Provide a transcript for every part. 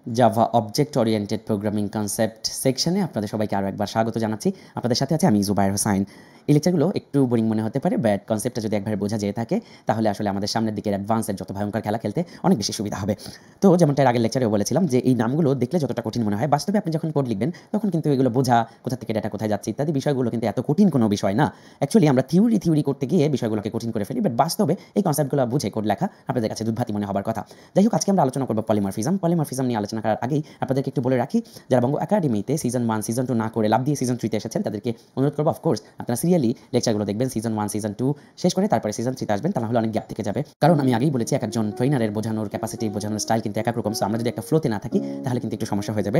Java object oriented programming concept সেকশনে আপনাদের সবাইকে আরও একবার স্বাগত জানাচ্ছি। আপনাদের সাথে আছে আমি জুবায়ের হোসাইন। এই লেকচারগুলো একটু বোরিং মনে হতে পারে, বাট কনসেপ্টটা যদি একবার বোঝা যেয়ে থাকে তাহলে আসলে আমাদের সামনের দিকের অ্যাডভান্সের যত ভয়ঙ্কর খেলা খেলতে অনেক বেশি সুবিধা হবে। তো যেমনটা এর আগের লেকচারেও বলেছিলাম যে এই নামগুলো দেখলে যতটা কঠিন মনে হয়, বাস্তবে আপনি যখন কোড লিখবেন তখন কিন্তু এগুলো বোঝা, কোথা থেকে ডেটা কোথায় যাচ্ছে ইত্যাদি বিষয়গুলো কিন্তু এত কঠিন কোনো বিষয় না। অ্যাকচুয়ালি আমরা থিওরি করতে গিয়ে বিষয়গুলোকে কঠিন করে ফেলি, বাট বাস্তবে এই কনসেপ্টগুলো বুঝে কোড লেখা আপনাদের কাছে দুর্ভাতি মনে হবার কথা। যাই হোক, আজকে আমরা আলোচনা করব পলিমরফিজম নিয়ে আলোচনা করার আগেই আপনাদেরকে একটু বলে রাখি, যারা বঙ্গ একাডেমিতে সিজন 1 সিজন 2 না করে লাভ দিয়ে সিজন 3 তে এসেছেন তাদেরকে অনুরোধ করবো, অফকোর্স আপনারা সিরিয়ালি লেকচারগুলো দেখবেন, সিজন 1 সিজন 2 শেষ করে তারপরে সিজন 3 তে আসবেন, তা না হলে অনেক গ্যাপ থেকে যাবে। কারণ আমি আগেই বলেছি একজন ট্রেনারের বোঝানোর ক্যাপাসিটি, বোঝানোর স্টাইল কিন্তু এক এক রকম। সো আমরা যদি একটা ফ্লোতে না থাকি তাহলে কিন্তু একটু সমস্যা হয়ে যাবে।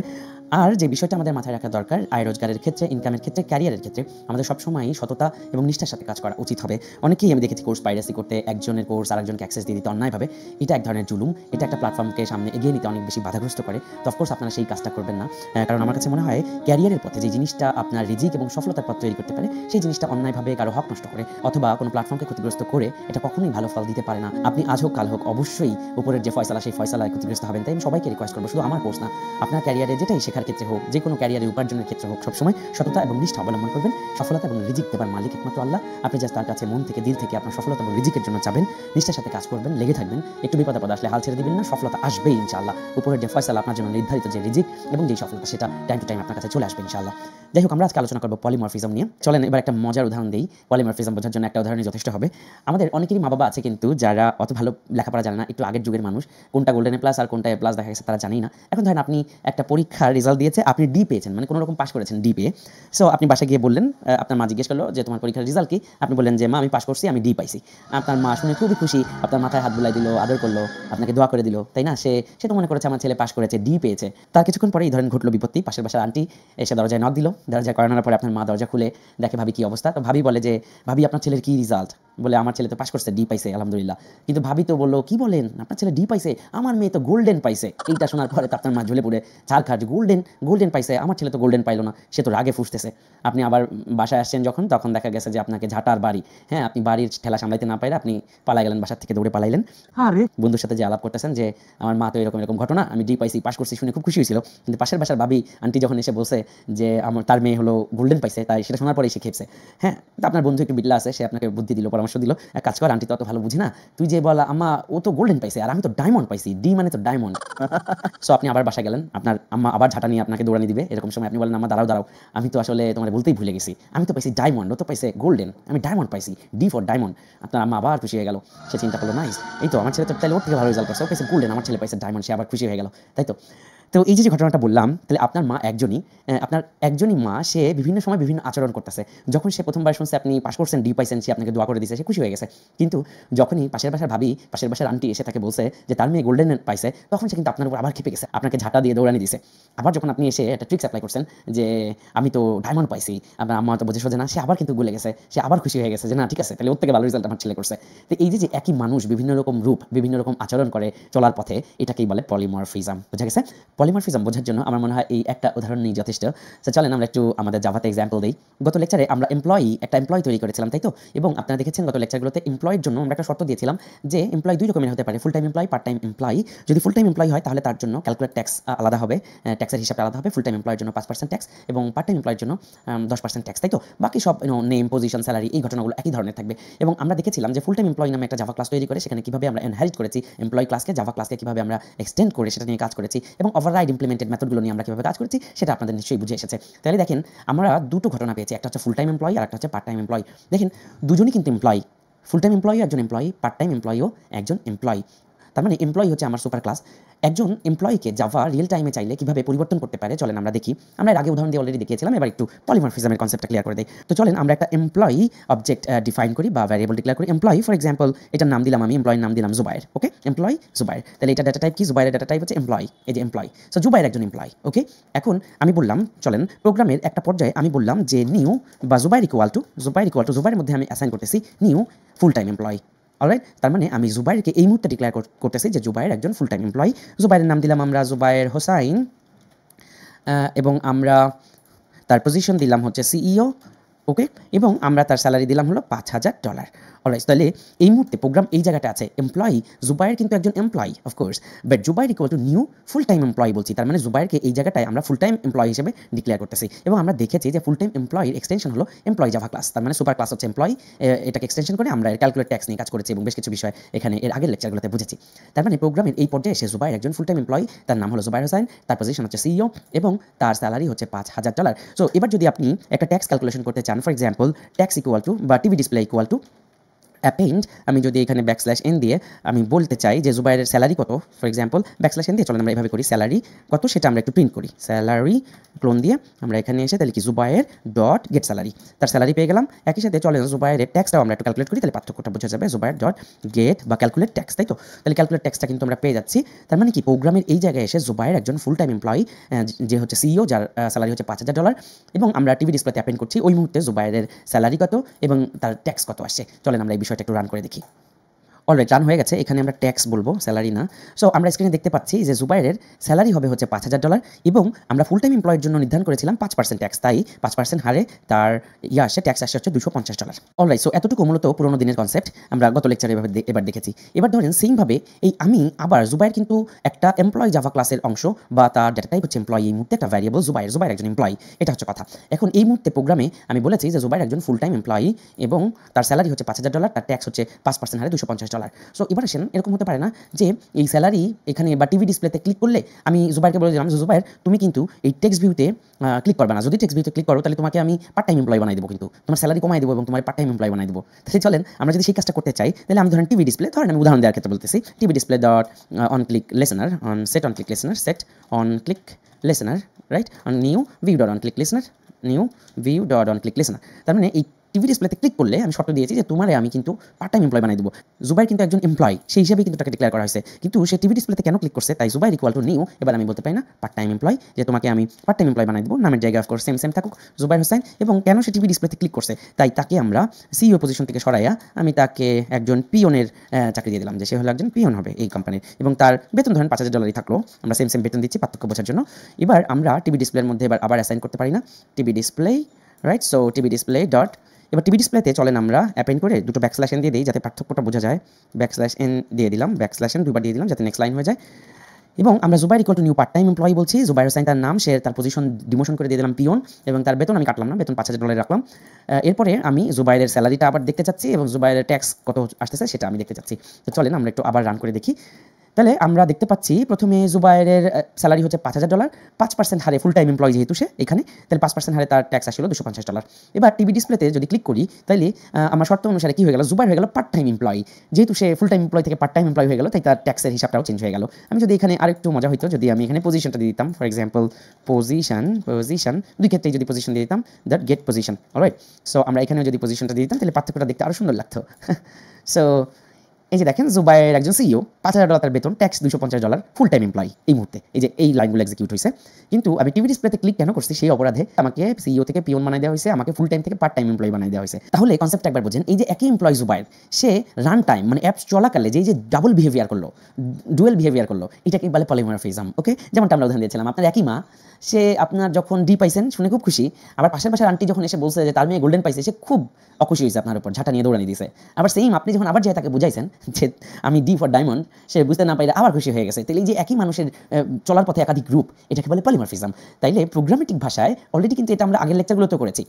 আর যে বিষয়টা আমাদের মাথায় রাখা দরকার, আয় রোজগারের ক্ষেত্রে, ইনকামের ক্ষেত্রে, ক্যারিয়ারের ক্ষেত্রে আমাদের সবসময়ই সততা এবং নিষ্ঠার সাথে কাজ করা উচিত হবে। অনেকেই আমি দেখেছি কোর্স পাইরেসি করতে, একজনের কোর্স আরেকজনকে অ্যাক্সেস দিয়ে দিতে অন্যায়ভাবে। এটা এক ধরনের জুলুম, এটা একটা প্ল্যাটফর্মকে সামনে এগিয়ে নিতে অনেক বেশি বাধাগ্রস্ত করে। তো অফকোর্স আপনারা সেই কাজটা করবেন না। কারণ আমার কাছে মনে হয় ক্যারিয়ারের পথে যে জিনিসটা আপনার রিজিক এবং সফলতার পথ তৈরি করতে পারে, সেই জিনিসটা অন্যায়ভাবে কারো হক নষ্ট করে অথবা কোনো প্ল্যাটফর্মকে ক্ষতিগ্রস্ত করে এটা কখনোই ভালো ফল দিতে পারে না। আপনি আজ হোক কাল হোক অবশ্যই উপরের যে ফয়সালা সেই ফয়সালায় ক্ষতিগ্রস্ত হবেন। তাই আমি সবাইকে রিকোয়েস্ট করবো, শুধু আমার কোর্স না, আপনার ক্যারিয়ারে যেটাই শেখার ক্ষেত্রে হোক, যে কোনো ক্যারিয়ারে উপার্জনের ক্ষেত্রে হোক, সবসময় সততা এবং নিষ্ঠা অবলম্বন করবেন। সফলতা এবং রিজিক দেবার মালিক একমাত্র আল্লাহ। আপনি জাস্ট তার কাছে মন থেকে, দিল থেকে আপনার সফলতা এবং রিজিকের জন্য চাবেন, নিষ্ঠার সাথে কাজ করবেন, লেগে থাকবেন, একটু বিপদ আপদ আসলে হাল ছেড়ে দিবেন না, সফলতা আসবেই ইনশাআল্লাহ। উপরের যে ফয়সালা আপনার জন্য নির্ধারিত যে রিজিক এবং যে সফলতা, সেটা টাইম টু টাইম আপনার কাছে চলে আসবে ইনশাআল্লাহ। যাই হোক, আমরা আজকে আলোচনা করবো পলিমরফিজম নিয়ে। চলেন এবার একটা মজার উদাহরণ দিই। পলিমরফিজম বোঝার জন্য একটা উদাহরণই যথেষ্ট হবে। আমাদের অনেকেরই মা বাবা আছে কিন্তু যারা অত ভালো লেখাপড়া জানে না, একটু আগের যুগের মানুষ, কোনটা গোল্ডেন এ প্লাস আর কোনটা এ প্লাস দেখা গেছে তারা জানেই না। এখন ধরেন আপনি একটা পরীক্ষার রেজাল্ট দিয়েছে, আপনি ডি পেয়েছেন, মানে কোনো রকম পাস করেছেন ডি পেয়ে। সো আপনি বাসায় গিয়ে বললেন, আপনার মা জিজ্ঞেস করলো যে তোমার পরীক্ষার রেজাল্ট কি, আপনি বললেন যে মা আমি পাস করছি, আমি ডি পাইছি। আপনার মা শুনে খুবই খুশি, আপনার মাথায় হাত বুলাই দিল, আদর করলো, আপনাকে দোয়া করে দিল, তাই না? সে তো মনে করেছে আমার ছেলে পাস করেছে, ডি পেয়েছে। তার কিছুক্ষণ পরেই ধরেন ঘটলো বিপত্তি, পাশের বাসার আন্টি এসে দরজায় নক দিল। দরজায় করানোর পরে আপনার মা দরজা খুলে দেখে ভাবি কি অবস্থা। তো ভাবি বলে যে ভাবি আপনার ছেলের কি রেজাল্ট? বলে আমার ছেলে তো পাস করছে, ডি পাইছে আলহামদুলিল্লাহ। কিন্তু ভাবি তো বললো কি বলেন, আপনার ছেলে ডি পাইছে, আমার মেয়ে তো গোল্ডেন পাইছে। এইটা শোনার পরে তো আপনার মা ঝুলে পড়ে ছাড় খাট, গোল্ডেন পাইছে, আমার ছেলে তো গোল্ডেন পাইলো না। সে তো রাগে ফুসতেছে। আপনি আবার বাসায় আসছেন যখন, তখন দেখা গেছে যে আপনাকে ঝাঁটার বাড়ি, হ্যাঁ, আপনি বাড়ির ঠেলা সামলাইতে না পাইলে আপনি পালাই গেলেন, বাসার থেকে দৌড়ে পালাইলেন। আরে বন্ধুর সাথে যে আলাপ করতেছেন যে আমার মা তো এরকম ঘটনা, আমি ডি পাইছি, পাস করছি, শুনে খুব খুশি হয়েছিল। কিন্তু পাশের বাসার ভাবি আন্টি যখন এসে বলছে যে আমার তার মেয়ে হলো গোল্ডেন পাইছে, তাই সেটা শোনার পরেই সে খেপছে। হ্যাঁ, তো আপনার বন্ধু একটু বিল্লা আছে, সে আপনাকে বুদ্ধি দিল, পরামর্শ দিল, এক কাজ কর, আন্টি তো অত ভালো বুঝি না, তুই যে বলা আম্মা ও তো গোল্ডেন পাইছে আর আমি তো ডায়মন্ড পাইছি, ডি মানে তো ডায়মন্ড। সো আপনি আবার বাসা গেলেন, আপনার আম্মা আবার ঝাঁটা নিয়ে আপনাকে দৌড়ানি দিবে। এরকম সময় আপনি বলেন আম্মা দাঁড়াও, আমি তো আসলে তোমার বলতেই ভুলে গেছি, আমি তো পাইছি ডায়মন্ড, ও তো পাইছে গোল্ডেন, আমি ডায়মন্ড পাইছি, ডি ফর ডায়মন্ড। আপনার আম্মা আবার খুশি হয়ে গেল। সে চিন্তা করলো নাইস, এই তো আমার ছেলে তো তাহলে ওর থেকে ভালো রেজাল্ট করছে, ও পাইছে গোল্ডেন, আমার ছেলে পাইছে ডায়মন্ড, সে আবার খুশি হয়ে গেল, তাই তো? তো এই যে ঘটনাটা বললাম, তাহলে আপনার মা আপনার একজনই মা, সে বিভিন্ন সময় বিভিন্ন আচরণ করতেছে। যখন সে প্রথমবার শুনছে আপনি পাস করছেন, ডি পাইছেন, সে আপনাকে দোয়া করে দিয়েছে, সে খুশি হয়ে গেছে। কিন্তু যখনই পাশের বাসার ভাবি, পাশের বাসার আন্টি এসে তাকে বলছে যে তার মেয়ে গোল্ডেন পাইছে, তখন সে কিন্তু আপনার উপর আবার খেপে গেছে, আপনাকে ঝাঁটা দিয়ে দৌড়ানি দিয়েছে। আবার যখন আপনি এসে একটা ট্রিক্স অ্যাপ্লাই করছেন যে আমি তো ডায়মন্ড পাইছি, আপনার আম্মা তো বুঝে সোজে না, সে আবার কিন্তু গলে গেছে, সে আবার খুশি হয়ে গেছে যে না ঠিক আছে, তাহলে ওর থেকে ভালো রেজাল্ট আমার ছেলে করছে। তো এই যে একই মানুষ বিভিন্ন রকম রূপ, বিভিন্ন রকম আচরণ করে চলার পথে, এটাকেই বলে পলিমরফিজম। বুঝা গেছে? পলিমরফিজম বোঝার জন্য আমার মনে হয় এই একটা উদাহরণ নেই যথেষ্ট। তো চলেন আমরা একটু আমাদের জাভাতে এক্সাম্পল দিই। গত লেকচারে আমরা একটা এমপ্লয়ি তৈরি করেছিলাম, তাই তো? এবং আপনারা দেখেছেন গত লেকচারগুলোতে এমপ্লয়ের জন্য আমরা একটা শর্ত দিয়েছিলাম যে এমপ্লয় দুই রকমের হতে পারে, full time employee, part time employee. যদি ফুল টাইম এমপ্লয়ি হয় তাহলে তার জন্য ক্যালকুলেট ট্যাক্স আলাদা হবে, ট্যাক্সের হিসাবটা আলাদা হবে। ফুল টাইম এমপ্লয়ের জন্য 5% ট্যাক্স এবং পার্ট টাইম এমপ্লয়ের জন্য 10% ট্যাক্স, তাই তো? বাকি সব নেম, পজিশন, স্যালারি, এই ঘটনাগুলো একই ধরনের থাকবে। এবং আমরা দেখেছিলাম যে ফুল টাইম এমপ্লয়ি নামে একটা জাভা ক্লাস তৈরি করে সেখানে কিভাবে আমরা ইনহেরিট করেছি এমপ্লয়ি ক্লাসকে, জাভা ক্লাসকে কিভাবে আমরা এক্সটেন্ড করে সেটা নিয়ে কাজ করেছি, এবং ওভাররাইড ইমপ্লিমেন্টেড মেথডগুলো নিয়ে আমরা কিভাবে কাজ করেছি সেটা আপনাদের নিশ্চয়ই বুঝে এসেছে। তাহলে দেখেন আমরা দুটো ঘটনা পেয়েছি, একটা হচ্ছে ফুল টাইম এমপ্লয়ি আর একটা হচ্ছে পার্ট টাইম এমপ্লয়ি। দেখেন দুজনই কিন্তু এমপ্লয়ি, ফুল টাইম এমপ্লয়ি একজন এমপ্লয়ি, পার্ট টাইম এমপ্লয়িও একজন এমপ্লয়ি। তার মানে এমপ্লয়ি হচ্ছে আমার সুপার ক্লাস। একজন এমপ্লয়িকে জাভা রিয়েল টাইমে চাইলে কিভাবে পরিবর্তন করতে পারে চলেন আমরা দেখি। আমরা এর আগে উদাহরণ দিয়ে অলরেডি দেখিয়েছিলাম, এবার একটু পলিমরফিজমের কনসেপ্টটা ক্লিয়ার করে দেই। তো চলেন আমরা একটা এমপ্লয়ি অবজেক্ট ডিফাইন করি বা ভ্যারিয়েবল ডিক্লেয়ার করি। এমপ্লয়ি ফর এক্সাম্পল এটার নাম দিলাম আমি, এমপ্লয়ির নাম দিলাম জুবায়ের। ওকে, এমপ্লয়ি জুবায়ের। তাহলে এটা ডাটা টাইপ কি? জুবায়ের ডাটা টাইপ হচ্ছে এমপ্লয়ি, এই যে এমপ্লয়ি। সো জুবায়ের একজন এমপ্লয়ি। ওকে, এখন আমি বললাম চলেন প্রোগ্রামের একটা পর্যায়ে আমি বললাম যে নিউ বা জুবায়ের ইকুয়াল টু জুবায়ের মধ্যে আমি অ্যাসাইন করতেছি new full time employee. Alright, তার মানে আমি জুবায়েরকে এই মুহূর্তে ডিক্লেয়ার করতেছি যে জুবায়ের একজন ফুল টাইম এমপ্লয়ি। জুবায়েরের নাম দিলাম আমরা জুবায়ের হোসাইন, এবং আমরা তার পজিশন দিলাম হচ্ছে সিইও। ওকে, এবং আমরা তার স্যালারি দিলাম হলো $5000। অলরাইট, তাহলে এই মুহূর্তে প্রোগ্রাম এই জায়গাটা আছে এমপ্লয়ি জুবাইর কিন্তু একজন employee of course, but Zubair equal to new full time employee বলছি, তার মানে জুবাইরকে এই জায়গাটায় আমরা ফুল টাইম এমপ্লয়ি হিসেবে ডিক্লেয়ার করতেছি। এবং আমরা দেখেছি যে ফুল টাইম এমপ্লয়ির এক্সটেনশন হলো এমপ্লয়ি জাভা ক্লাস, তার মানে সুপার ক্লাস হচ্ছে এমপ্লয়ি, এটাকে এক্সটেনশন করে আমরা ক্যালকুলেট ট্যাক্স নিয়ে কাজ করেছি এবং বেশ কিছু বিষয় এখানে এর আগের লেকচারগুলোতে বুঝেছি। তার মানে প্রোগ্রামের এই পর্যায়ে এসে জুবাইর একজন ফুল টাইম এমপ্লয়ি, তার নাম হলো জুবাইর হোসাইন, তার পজিশন হচ্ছে সিইও এবং তার স্যালারি হচ্ছে $5,000। সো এবার যদি আপনি একটা ট্যাক্স ক্যালকুলেশন করতে চান, for example tax equal to বা TV display equal to append, আমি যদি এখানে ব্যাকস্ল্যাশ এন দিয়ে আমি বলতে চাই যে জুবাইরের স্যালারি কত, ফর এক্সাম্পল ব্যাকস্ল্যাশ এন দিয়ে চলেন আমরা এভাবে করি, স্যালারি কত সেটা আমরা একটু প্রিন্ট করি, স্যালারি ক্লোন দিয়ে আমরা এখানে এসে তাহলে কি জুবাইর ডট গেট স্যালারি, তার স্যালারি পেয়ে গেলাম। একই সাথে চলেন জুবাইরের ট্যাক্সটাও আমরা একটু ক্যালকুলেট করি, তাহলে পার্থক্যটা বোঝা যাবে, জুবাইর ডট গেট বা ক্যালকুলেট ট্যাক্স, তাই তো? তাহলে ক্যালকুলেট ট্যাক্সটা কিন্তু আমরা পেয়ে যাচ্ছি। তার মানে কি প্রোগ্রামের এই জায়গায় এসে জুবাইর একজন ফুল টাইম এমপ্লয়ি যে হচ্ছে সিইও, যার স্যালারি হচ্ছে $5,000 এবং আমরা টিভি ডিসপ্লেতে অ্যাপেন্ড করছি ওই মুহূর্তে জুবাইরের স্যালারি কত এবং তার ট্যাক্স কত আসছে। চলেন আমরা এই বিষয়টা একটু রান করে দেখি। অলরাইট, রান হয়ে গেছে, এখানে আমরা ট্যাক্স বলবো, স্যালারি না। সো আমরা স্ক্রিনে দেখতে পাচ্ছি যে জুবাইরের স্যালারি হবে হচ্ছে $5,000 এবং আমরা ফুল টাইম এমপ্লয়ের জন্য নির্ধারণ করেছিলাম 5% ট্যাক্স, তাই 5% হারে তার আসে ট্যাক্স আসছে হচ্ছে $250। অলরাইট, সো এতটুকু মূলত পুরোনো দিনের কনসেপ্ট, আমরা গত লেকচারে এবার দেখেছি। এবার ধরেন সেমভাবে এই আমি আবার জুবাইর কিন্তু একটা এমপ্লয় জাভা ক্লাসের অংশ বা তার ডেটা টাইপ হচ্ছে এমপ্লয়ি, এই মুহূর্তে একটা ভ্যারিয়েবল জুবাইর একজন এমপ্লয়ি, এটা হচ্ছে কথা। এখন এই মুহূর্তে প্রোগ্রামে আমি বলেছি যে জুবাইর একজন ফুল টাইম এমপ্লয়ি এবং তার স্যালারি হচ্ছে $5,000, তার ট্যাক্স হচ্ছে 5% হারে $250। সো এবার এরকম হতে পারে না যে এই স্যালারি এখানে বা টিভি ডিসপ্লেতে ক্লিক করলে আমি জুবাইরকে বলে দিলাম যে জুবাইর তুমি কিন্তু এই টেক্সট ভিউতে ক্লিক করবে না, যদি টেক্সট ভিউতে ক্লিক করো তাহলে তোমাকে আমি পার্ট টাইম এমপ্লয়ি বানাই দেবো, কিন্তু তোমার স্যালারি কমাই দেবো এবং তোমার পার্ট টাইম এমপ্লয়ি বানাই দেবো। তাহলে চলেন আমরা যদি সেই কাজটা করতে চাই, তাহলে আমি ধরেন টিভি ডিসপ্লে, ধরেন আমি উদাহরণ দেওয়ার ক্ষেত্রে বলতেছি, TV display dot on click listener on set on click listener set on click listener right on new view dot on click listener new view dot on click listener. তার মানে এই TV ডিসপ্লেতে ক্লিক করলে আমি শর্ত দিয়েছি যে তোমারে আমি কিন্তু পার্ট টাইম এমপ্লয় বানাই দেবো। জুবাইর কিন্তু একজন এমপ্লয়, সেই হিসাবে কিন্তু তাকে ডিক্লেয়ার করা হয়েছে, কিন্তু সে টিভি ডিসপ্লেতে কেন ক্লিক করছে, তাই জুবাইর ইকুয়াল টু নিউ, এবার আমি বলতে পারি না পার্ট টাইম এমপ্লয়, যে তোমাকে আমি পার্ট টাইম এমপ্লয় বানাই দেবো, নামের জায়গায় অফকোর্স সেম থাকুক জুবাইর হোসেন, এবং কেন সে টিভি ডিসপ্লেতে ক্লিক করছে তাই তাকে আমরা সিইও পজিশন থেকে সরাইয়া আমি তাকে একজন পিওনের চাকরি দিয়ে দিলাম, যে সে হলো একজন পিওন হবে এই কোম্পানির, এবং তার বেতন ধরেন $5,000 থাকলো, আমরা সেম বেতন দিচ্ছি পার্থক্য বোঝার জন্য। এবার আমরা টিভি ডিসপ্লের মধ্যে এবার আবার অ্যাসাইন করতে পারি না TV display, right? So TV display dot, এবার টিভি ডিসপ্লেতে চলেন আমরা অ্যাপেন্ড করে দুটো ব্যাকস্ল্যাশ এন দিয়ে দিই যাতে পার্থক্যটা বোঝা যায়, ব্যাকস্ল্যাশ এন দিয়ে দিলাম, ব্যাকস্ল্যাশ এন দুবার দিয়ে দিলাম যাতে নেক্সট লাইন হয়ে যায়। এবং আমরা Zubair equal to new part time employee বলছি, জুবাইর হোসেন তার নাম, সে তার পজিশন ডিমোশন করে দিয়ে দিলাম পিওন, এবং তার বেতন আমি কাটলাম না, বেতন $5,000 রাখলাম। এরপরে আমি জুবাইরের স্যালারিটা আবার দেখতে চাচ্ছি এবং জুবাইরের ট্যাক্স কত আসতেছে সেটা আমি দেখতে চাচ্ছি। তো চলেন আমরা একটু আবার রান করে দেখি। তাহলে আমরা দেখতে পাচ্ছি প্রথমে জুবাইরের স্যালারি হচ্ছে $5,000, 5% হারে ফুল টাইম এমপ্লয়ি যেহেতু সে এখানে, তাহলে 5% হারে তার ট্যাক্স আসলো $250। এবার টিভি ডিসপ্লেতে যদি ক্লিক করি তাহলে আমার শর্ত অনুসারে কি হয়ে গেল, জুবাইর হয়ে গেল পার্ট টাইম এমপ্লয়ি, যেহেতু সে ফুল টাইম এমপ্লয়ি থেকে পার্ট টাইম এমপ্লয়ি হয়ে গেল তাই তার ট্যাক্সের হিসাবটাও চেঞ্জ হয়ে গেল। আমি যদি এখানে আরেকটু মজা হইতো যদি আমি এখানে পজিশনটা দিয়ে দিতাম, ফর এক্সাম্পল পজিশন দুই ক্ষেত্রেই যদি পজিশন দিয়ে দিতাম that get position, alright? So আমরা এখানেও যদি পজিশনটা দিয়ে দিতাম তাহলে পার্থক্যটা দেখতে আরও সুন্দর লাগতো। সো এই যে দেখেন জুবাইর একজন সিইও, $5,000 তার বেতন, ট্যাক্স $250, ফুল টাইম এমপ্লয়ি এই মুহূর্তে, এই যে এই লাইনগুলো এক্সিকিউট হয়েছে। কিন্তু আমি টিভি ডিসপ্লেতে ক্লিক কেন করছি সেই অপরাধে আমাকে সিইও থেকে পিওন বানাই দেওয়া হয়েছে, আমাকে ফুল টাইম থেকে পার্ট টাইম এমপ্লয়ি বানাই দেওয়া হয়েছে। তাহলে কনসেপ্টটা একবার বোঝেন, এই যে একই এমপ্লয়ি জুবাইর, সে রান টাইম মানে অ্যাপস চলাকালে যে ডাবল বিহেভিয়ার করলো, ডুয়েল বিহেভিয়ার করলো, এটাকে বলে পলিমরফিজম। ওকে, যেমনটা আমরা উদাহরণ দিয়েছিলাম, আপনার একই মা, সে আপনার যখন ডি পাইছেন শুনে খুব খুশি, আবার পাশের পাশের আন্টি যখন এসে বলছে যে তার মেয়ে গোল্ডেন পাইছে, সে খুব অখুশি হয়েছে আপনার উপর, ঝাঁটা নিয়ে দৌড়ানি দিয়েছে। আবার সেম আপনি যখন আবার যে তাকে বুঝাইছেন যে আমি ডি ফর ডায়মন্ড, সে বুঝতে না পাইলে আবার খুশি হয়ে গেছে। তাহলে এই যে একই মানুষের চলার পথে একাধিক গ্রুপ, এটাকে বলে পলিমরফিজম। তাইলে প্রোগ্রামেটিক ভাষায় অলরেডি কিন্তু এটা আমরা আগের লেকচারগুলোতে করেছি,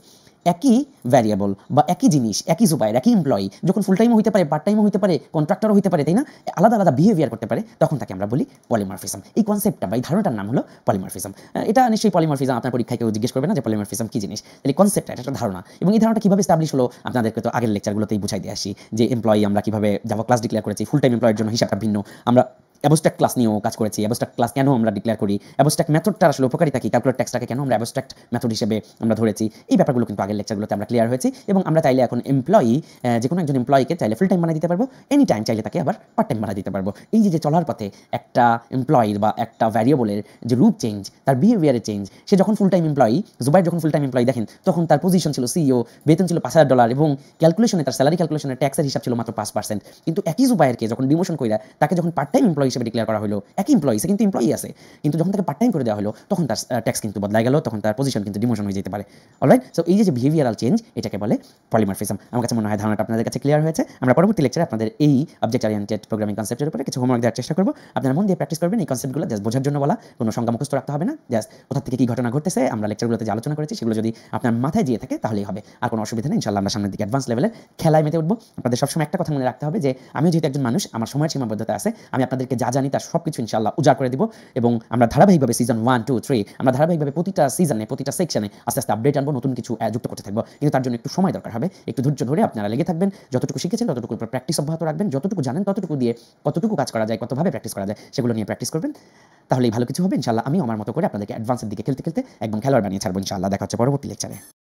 একই ভ্যারিয়েবল বা একই জিনিস, একই জুবাইর, একই এমপ্লয়ি যখন ফুল টাইমও হইতে পারে, পার্ট টাইমও হইতে পারে, কন্ট্রাক্টরও হইতে পারে, তাই না, আলাদা আলাদা বিহেভিয়ার করতে পারে, তখন তাকে আমরা বলি পলিমরফিজম। এই কনসেপ্টটা বা এই ধারণাটার নাম হলো পলিমরফিজম। এটা নিশ্চয়ই পলিমরফিজম আপনার পরীক্ষায় কেউ জিজ্ঞেস করবে না যে পলিমরফিজম কি জিনিস, তাহলে কনসেপ্টটা এটা একটা ধারণা, এবং এই ধারণাটা কিভাবে এস্টাবলিশ হলো আপনাদেরকে তো আগের লেকচারগুলোতেই বুঝাই দিয়ে আসি, যে এমপ্লয়ি আমরা কিভাবে জাভা ক্লাস ডিক্লেয়ার করেছি, ফুল টাইম এমপ্লয়ের জন্য হিসাবটা ভিন্ন, আমরা অ্যাবস্ট্রাক্ট ক্লাস নিয়েও কাজ করেছি, অ্যাবস্ট্রাক্ট ক্লাস কেন আমরা ডিক্লেয়ার করি, অ্যাবস্ট্রাক্ট মেথডটা আসলে উপকারিতা কি, ক্যালকুলেট ট্যাক্সটাকে কেন আমরা অ্যাবস্ট্রাক্ট মেথড হিসেবে আমরা ধরেছি, এই ব্যাপারগুলো কিন্তু আগের লেকচারগুলোতে আমরা ক্লিয়ার হয়েছি। এবং আমরা চাইলে এখন এমপ্লয়ি, যে কোনো একজন এমপ্লয়িকে চাইলে ফুল টাইম বানিয়ে দিতে পারবো, এনি টাইম চাইলে তাকে আবার পার্ট টাইম বানিয়ে দিতে পারবো। এই যে চলার পথে একটা এমপ্লয়ির বা একটা ভ্যারিয়েবলের যে রূপ চেঞ্জ, তার বিহেভিয়ারের চেঞ্জ, সে যখন ফুল টাইম এমপ্লয়ি, জুবাইর যখন ফুল টাইম এমপ্লয়ি দেখেন তখন তার পজিশন ছিল সিইও, বেতন ছিল $5,000 এবং ক্যালকুলেশনে তার স্যালারি ক্যালকুলেশনের ট্যাক্সের হিসাব ছিল মাত্র 5%। কিন্তু একই জুবাইরকে যখন ডিমোশন কইরা তাকে যখন পার্ট টাইম এমপ্লয়ি হিসেবে ডিক্লেয়ার করা হলো, একই এমপ্লয়ি, সে কিন্তু এমপ্লয়ি আছে, কিন্তু যখন তাকে পার্ট টাইম করে দেওয়া হলো তখন তার ট্যাক্স কিন্তু বদলাই গেল, তখন তার পজিশন কিন্তু ডিমোশন হয়ে যেতে পারে। অলরাইট, সো এই যে বিহেভিয়ারাল চেঞ্জ, এটাকে বলে পলিমরফিজম। আমার কাছে মনে হয় ধারণাটা আপনাদের কাছে ক্লিয়ার হয়েছে। আমরা পরবর্তী লেকচারে আপনাদের এই অবজেক্ট ওরিয়েন্টেড প্রোগ্রামিং কনসেপ্টের উপরে কিছু হোমওয়ার্ক দেওয়ার চেষ্টা করব। আপনারা মন দিয়ে প্র্যাকটিস করবেন এই কনসেপ্টগুলো, জাস্ট বোঝার জন্য বলা, কোনো সংজ্ঞা মুখস্থ রাখতে হবে না, জাস্ট কোথা থেকে কী ঘটনা ঘটতেছে আমরা লেকচারগুলোতে যে আলোচনা করেছি সেগুলো যদি আপনার মাথায় দিয়ে থাকে তাহলেই হবে, আর কোনো অসুবিধা নেই। ইনশাআল্লাহ আমরা সামনের দিকে অ্যাডভান্স লেভেলের খেলায় মেতে উঠবো। আপনাদের সবসময় একটা কথা মনে রাখতে হবে যে আমিও যেহেতু একজন মানুষ, আমার সময়ের সীমাবদ্ধতা আছে, আমি আপনাদেরকে যা জানি তার সব কিছু ইনশাআল্লাহ উজাড় করে দিব, এবং আমরা ধারাবাহিকভাবে সিজন 1, 2, 3 আমরা ধারাবাহিকভাবে প্রতিটা সিজনে, প্রতিটা সেকশনে আস্তে আস্তে আপডেট আনবো, নতুন কিছু যুক্ত করতে থাকবো। কিন্তু তার জন্য একটু সময় দরকার হবে, একটু ধৈর্য ধরে আপনারা লেগে থাকবেন, যতটুকু শিখেছেন ততটুকু প্র্যাকটিস অব্যাহত রাখবেন, যতটুকু জানেন ততটুকু দিয়ে কতটুকু কাজ করা যায়, কতভাবে প্র্যাকটিস করা যায় সেগুলো নিয়ে প্র্যাকটিস করবেন, তাহলেই ভালো কিছু হবে ইনশাআল্লাহ। আমি আমার মতো করে আপনাদেরকে অ্যাডভান্সের দিকে খেলতে খেলতে একদম খেলোয়াড় বানিয়ে ছাড়বো ইনশাআল্লাহ। দেখা হচ্ছে পরবর্তী লেকচারে।